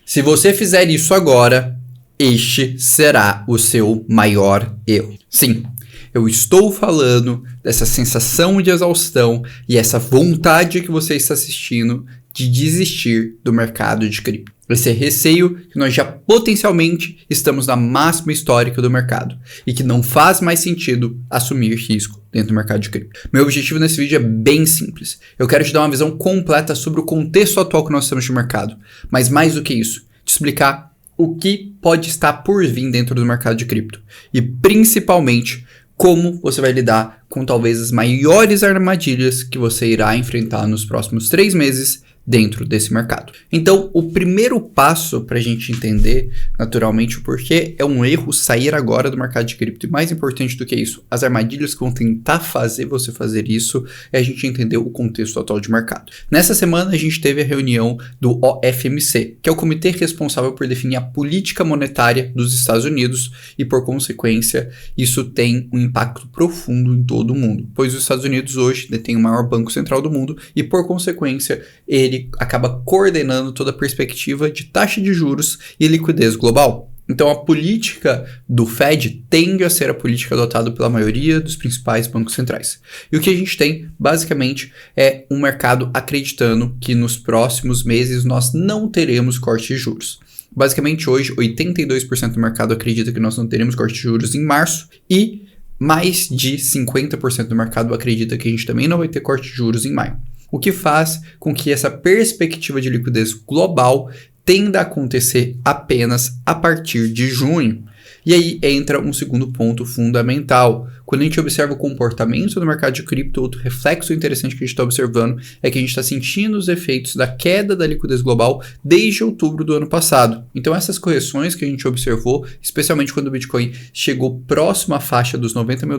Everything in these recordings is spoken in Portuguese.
Se você fizer isso agora, este será o seu maior erro. Sim, eu estou falando dessa sensação de exaustão e essa vontade que você está assistindo de desistir do mercado de cripto. Esse receio que nós já potencialmente estamos na máxima histórica do mercado e que não faz mais sentido assumir risco dentro do mercado de cripto. Meu objetivo nesse vídeo é bem simples. Eu quero te dar uma visão completa sobre o contexto atual que nós temos de mercado, mas mais do que isso, te explicar o que pode estar por vir dentro do mercado de cripto e principalmente como você vai lidar com talvez as maiores armadilhas que você irá enfrentar nos próximos 3 meses dentro desse mercado. Então, o primeiro passo para a gente entender naturalmente o porquê é um erro sair agora do mercado de cripto. E mais importante do que isso, as armadilhas que vão tentar fazer você fazer isso é a gente entender o contexto atual de mercado. Nessa semana, a gente teve a reunião do OFMC, que é o comitê responsável por definir a política monetária dos Estados Unidos e, por consequência, isso tem um impacto profundo em todo o mundo, pois os Estados Unidos hoje detêm o maior banco central do mundo e, por consequência, ele acaba coordenando toda a perspectiva de taxa de juros e liquidez global. Então, a política do Fed tende a ser a política adotada pela maioria dos principais bancos centrais. E o que a gente tem, basicamente, é um mercado acreditando que nos próximos meses nós não teremos corte de juros. Basicamente, hoje, 82% do mercado acredita que nós não teremos corte de juros em março e mais de 50% do mercado acredita que a gente também não vai ter corte de juros em maio. O que faz com que essa perspectiva de liquidez global tenda a acontecer apenas a partir de junho. E aí entra um segundo ponto fundamental. Quando a gente observa o comportamento do mercado de cripto, outro reflexo interessante que a gente está observando é que a gente está sentindo os efeitos da queda da liquidez global desde outubro do ano passado. Então essas correções que a gente observou, especialmente quando o Bitcoin chegou próximo à faixa dos $90 mil,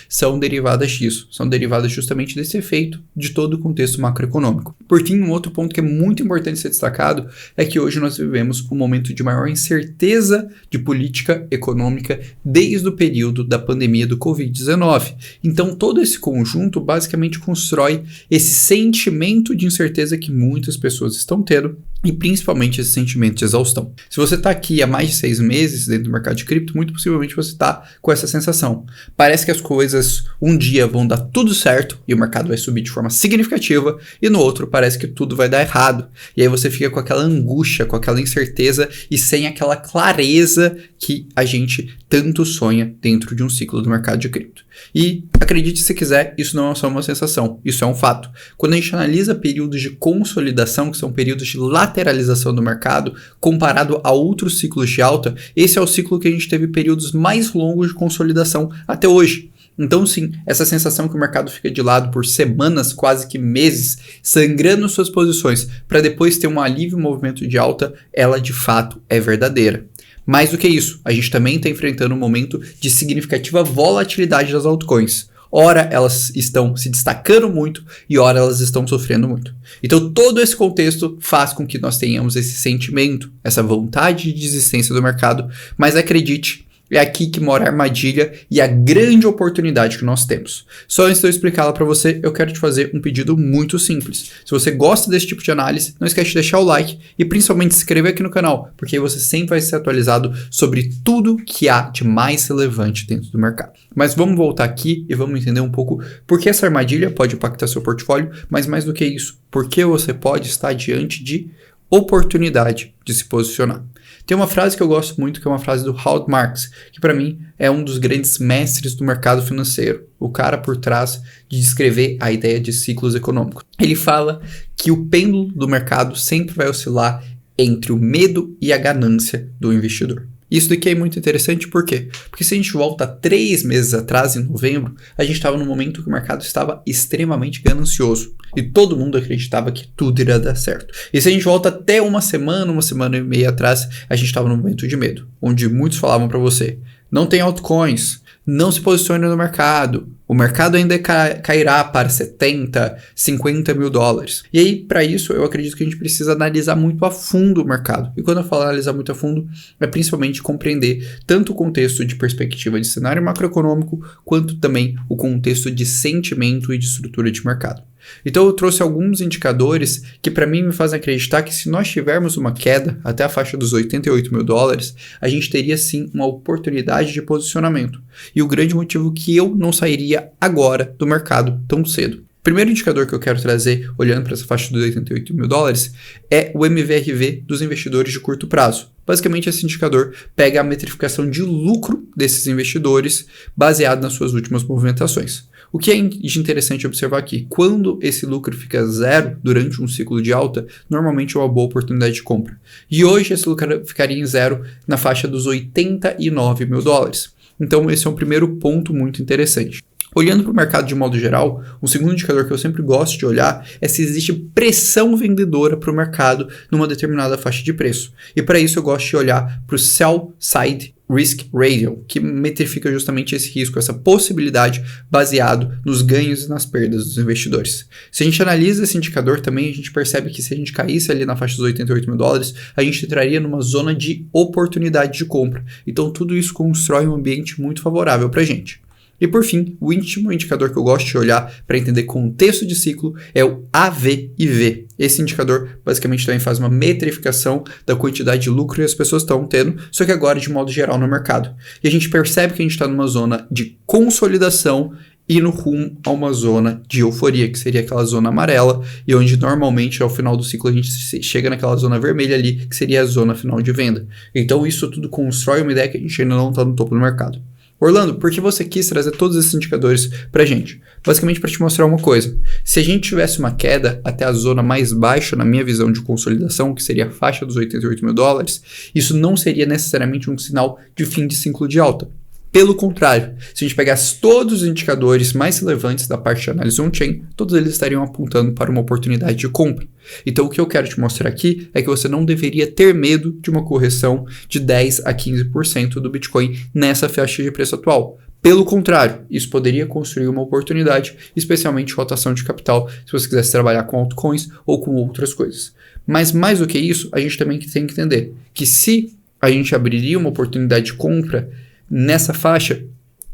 são derivadas disso. São derivadas justamente desse efeito de todo o contexto macroeconômico. Por fim, um outro ponto que é muito importante ser destacado é que hoje nós vivemos um momento de maior incerteza de política econômica desde o período da pandemia do Covid-19. Então, todo esse conjunto basicamente constrói esse sentimento de incerteza que muitas pessoas estão tendo e principalmente esse sentimento de exaustão. Se você está aqui há mais de 6 meses dentro do mercado de cripto, muito possivelmente você está com essa sensação. Parece que as coisas um dia vão dar tudo certo e o mercado vai subir de forma significativa e no outro parece que tudo vai dar errado. E aí você fica com aquela angústia, com aquela incerteza e sem aquela clareza que a gente tanto sonha dentro de um ciclo do mercado de cripto. E acredite se quiser, isso não é só uma sensação, isso é um fato. Quando a gente analisa períodos de consolidação, que são períodos de lateralização do mercado, comparado a outros ciclos de alta, esse é o ciclo que a gente teve períodos mais longos de consolidação até hoje. Então sim, essa sensação que o mercado fica de lado por semanas, quase que meses, sangrando suas posições para depois ter um alívio movimento de alta, ela de fato é verdadeira. Mais do que isso, a gente também está enfrentando um momento de significativa volatilidade das altcoins. Ora elas estão se destacando muito e ora elas estão sofrendo muito. Então todo esse contexto faz com que nós tenhamos esse sentimento, essa vontade de desistência do mercado, mas acredite, é aqui que mora a armadilha e a grande oportunidade que nós temos. Só antes de eu explicá-la para você, eu quero te fazer um pedido muito simples. Se você gosta desse tipo de análise, não esquece de deixar o like e principalmente se inscrever aqui no canal, porque aí você sempre vai ser atualizado sobre tudo que há de mais relevante dentro do mercado. Mas vamos voltar aqui e vamos entender um pouco por que essa armadilha pode impactar seu portfólio, mas mais do que isso, por que você pode estar diante de oportunidade de se posicionar. Tem uma frase que eu gosto muito, que é uma frase do Howard Marks, que para mim é um dos grandes mestres do mercado financeiro, o cara por trás de descrever a ideia de ciclos econômicos. Ele fala que o pêndulo do mercado sempre vai oscilar entre o medo e a ganância do investidor. Isso daqui é muito interessante, por quê? Porque se a gente volta 3 meses atrás, em novembro, a gente estava num momento que o mercado estava extremamente ganancioso e todo mundo acreditava que tudo iria dar certo. E se a gente volta até uma semana e meia atrás, a gente estava num momento de medo, onde muitos falavam para você, não tem altcoins, não se posicione no mercado, o mercado ainda cairá para 70, 50 mil dólares. E aí, para isso, eu acredito que a gente precisa analisar muito a fundo o mercado. E quando eu falo analisar muito a fundo, é principalmente compreender tanto o contexto de perspectiva de cenário macroeconômico, quanto também o contexto de sentimento e de estrutura de mercado. Então eu trouxe alguns indicadores que para mim me fazem acreditar que se nós tivermos uma queda até a faixa dos 88 mil dólares, a gente teria sim uma oportunidade de posicionamento. E o grande motivo que eu não sairia agora do mercado tão cedo. O primeiro indicador que eu quero trazer, olhando para essa faixa dos 88 mil dólares, é o MVRV dos investidores de curto prazo. Basicamente, esse indicador pega a metrificação de lucro desses investidores baseado nas suas últimas movimentações. O que é de interessante observar aqui, quando esse lucro fica zero durante um ciclo de alta, normalmente é uma boa oportunidade de compra. E hoje esse lucro ficaria em zero na faixa dos 89 mil dólares. Então esse é um primeiro ponto muito interessante. Olhando para o mercado de modo geral, um segundo indicador que eu sempre gosto de olhar é se existe pressão vendedora para o mercado numa determinada faixa de preço. E para isso eu gosto de olhar para o Sell Side Risk Radio, que metrifica justamente esse risco, essa possibilidade baseado nos ganhos e nas perdas dos investidores. Se a gente analisa esse indicador também, a gente percebe que se a gente caísse ali na faixa dos 88 mil dólares, a gente entraria numa zona de oportunidade de compra. Então tudo isso constrói um ambiente muito favorável para a gente. E por fim, o último indicador que eu gosto de olhar para entender contexto de ciclo é o AVIV. Esse indicador basicamente também faz uma metrificação da quantidade de lucro que as pessoas estão tendo, só que agora de modo geral no mercado. E a gente percebe que a gente está numa zona de consolidação e no rumo a uma zona de euforia, que seria aquela zona amarela, e onde normalmente ao final do ciclo a gente chega naquela zona vermelha ali, que seria a zona final de venda. Então isso tudo constrói uma ideia que a gente ainda não está no topo do mercado. Orlando, por que você quis trazer todos esses indicadores pra gente? Basicamente para te mostrar uma coisa. Se a gente tivesse uma queda até a zona mais baixa, na minha visão de consolidação, que seria a faixa dos 88 mil dólares, isso não seria necessariamente um sinal de fim de ciclo de alta. Pelo contrário, se a gente pegasse todos os indicadores mais relevantes da parte de análise on-chain, todos eles estariam apontando para uma oportunidade de compra. Então o que eu quero te mostrar aqui é que você não deveria ter medo de uma correção de 10 a 15% do Bitcoin nessa faixa de preço atual. Pelo contrário, isso poderia construir uma oportunidade, especialmente rotação de capital, se você quisesse trabalhar com altcoins ou com outras coisas. Mas mais do que isso, a gente também tem que entender que se a gente abriria uma oportunidade de compra nessa faixa,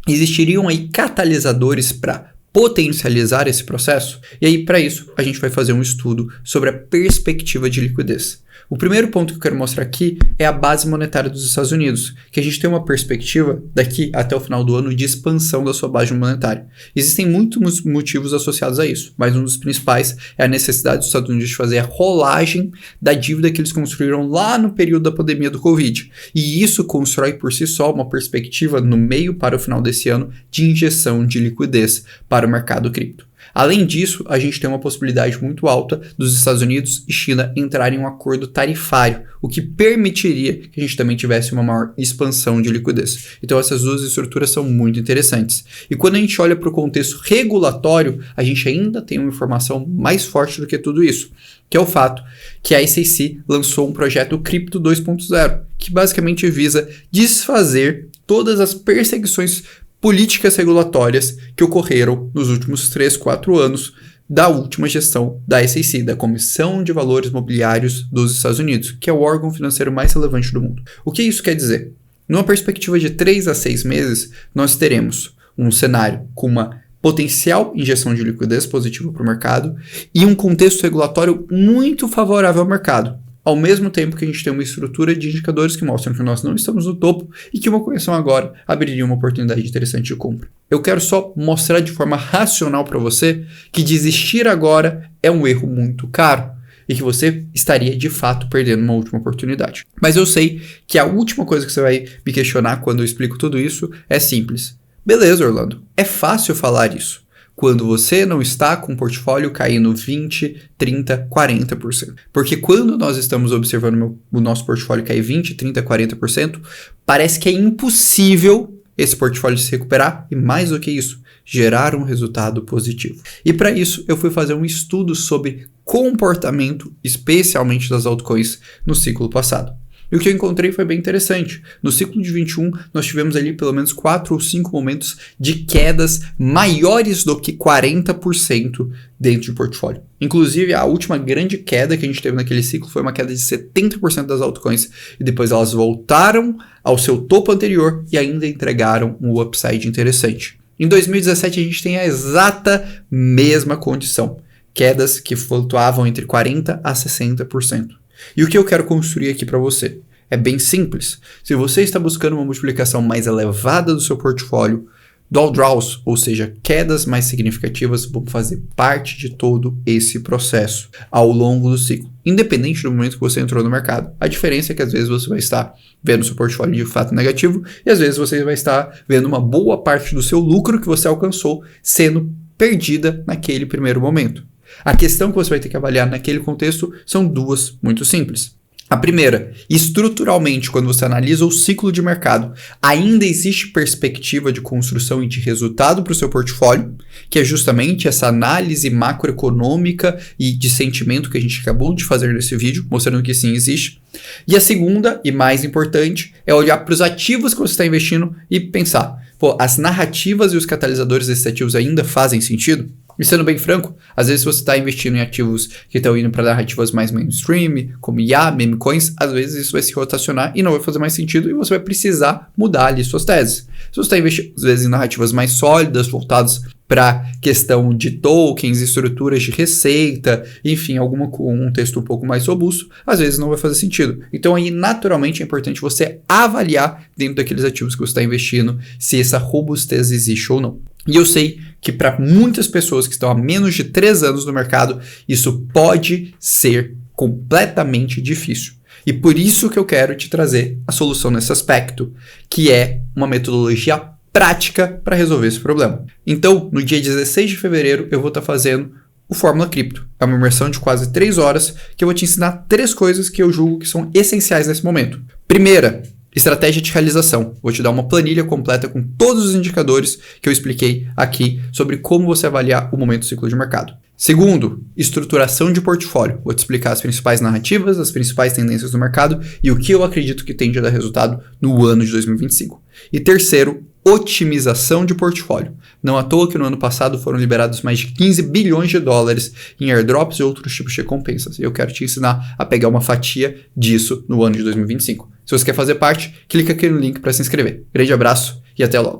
existiriam aí catalisadores para potencializar esse processo? E aí, para isso, a gente vai fazer um estudo sobre a perspectiva de liquidez. O primeiro ponto que eu quero mostrar aqui é a base monetária dos Estados Unidos, que a gente tem uma perspectiva daqui até o final do ano de expansão da sua base monetária. Existem muitos motivos associados a isso, mas um dos principais é a necessidade dos Estados Unidos de fazer a rolagem da dívida que eles construíram lá no período da pandemia do Covid. E isso constrói por si só uma perspectiva no meio para o final desse ano de injeção de liquidez para o mercado cripto. Além disso, a gente tem uma possibilidade muito alta dos Estados Unidos e China entrarem em um acordo tarifário, o que permitiria que a gente também tivesse uma maior expansão de liquidez. Então essas duas estruturas são muito interessantes. E quando a gente olha para o contexto regulatório, a gente ainda tem uma informação mais forte do que tudo isso, que é o fato que a SEC lançou um projeto Cripto 2.0, que basicamente visa desfazer todas as perseguições políticas regulatórias que ocorreram nos últimos 3, 4 anos da última gestão da SEC, da Comissão de Valores Mobiliários dos Estados Unidos, que é o órgão financeiro mais relevante do mundo. O que isso quer dizer? Numa perspectiva de 3 a 6 meses, nós teremos um cenário com uma potencial injeção de liquidez positiva para o mercado e um contexto regulatório muito favorável ao mercado. Ao mesmo tempo que a gente tem uma estrutura de indicadores que mostram que nós não estamos no topo e que uma correção agora abriria uma oportunidade interessante de compra. Eu quero só mostrar de forma racional para você que desistir agora é um erro muito caro e que você estaria de fato perdendo uma última oportunidade. Mas eu sei que a última coisa que você vai me questionar quando eu explico tudo isso é simples. Beleza, Orlando, é fácil falar isso quando você não está com o portfólio caindo 20%, 30%, 40%. Porque quando nós estamos observando o nosso portfólio cair 20%, 30%, 40%, parece que é impossível esse portfólio se recuperar e, mais do que isso, gerar um resultado positivo. E para isso, eu fui fazer um estudo sobre comportamento, especialmente das altcoins, no ciclo passado. E o que eu encontrei foi bem interessante. No ciclo de 21, nós tivemos ali pelo menos 4 ou 5 momentos de quedas maiores do que 40% dentro do portfólio. Inclusive, a última grande queda que a gente teve naquele ciclo foi uma queda de 70% das altcoins. E depois elas voltaram ao seu topo anterior e ainda entregaram um upside interessante. Em 2017, a gente tem a exata mesma condição. quedas que flutuavam entre 40% a 60%. E o que eu quero construir aqui para você? É bem simples. Se você está buscando uma multiplicação mais elevada do seu portfólio, drawdowns, ou seja, quedas mais significativas, vão fazer parte de todo esse processo ao longo do ciclo, independente do momento que você entrou no mercado. A diferença é que às vezes você vai estar vendo seu portfólio de fato negativo e às vezes você vai estar vendo uma boa parte do seu lucro que você alcançou sendo perdida naquele primeiro momento. A questão que você vai ter que avaliar naquele contexto são duas muito simples. A primeira, estruturalmente, quando você analisa o ciclo de mercado, ainda existe perspectiva de construção e de resultado para o seu portfólio, que é justamente essa análise macroeconômica e de sentimento que a gente acabou de fazer nesse vídeo, mostrando que sim, existe. E a segunda, e mais importante, é olhar para os ativos que você está investindo e pensar, as narrativas e os catalisadores desses ativos ainda fazem sentido? E sendo bem franco, às vezes você está investindo em ativos que estão indo para narrativas mais mainstream, como IA, meme coins, às vezes isso vai se rotacionar e não vai fazer mais sentido e você vai precisar mudar ali suas teses. Se você está investindo, às vezes, em narrativas mais sólidas, voltadas para questão de tokens, estruturas de receita, enfim, algum contexto um pouco mais robusto, às vezes não vai fazer sentido. Então aí, naturalmente, é importante você avaliar dentro daqueles ativos que você está investindo se essa robustez existe ou não. E eu sei que para muitas pessoas que estão há menos de 3 anos no mercado, isso pode ser completamente difícil. E por isso que eu quero te trazer a solução nesse aspecto, que é uma metodologia prática para resolver esse problema. Então, no dia 16 de fevereiro, eu vou estar fazendo o Fórmula Cripto. É uma imersão de quase 3 horas que eu vou te ensinar 3 coisas que eu julgo que são essenciais nesse momento. Primeira, estratégia de realização. Vou te dar uma planilha completa com todos os indicadores que eu expliquei aqui sobre como você avaliar o momento do ciclo de mercado. Segundo, estruturação de portfólio. Vou te explicar as principais narrativas, as principais tendências do mercado e o que eu acredito que tende a dar resultado no ano de 2025. E terceiro, otimização de portfólio. Não à toa que no ano passado foram liberados mais de 15 bilhões de dólares em airdrops e outros tipos de recompensas. E eu quero te ensinar a pegar uma fatia disso no ano de 2025. Se você quer fazer parte, clica aqui no link para se inscrever. Grande abraço e até logo.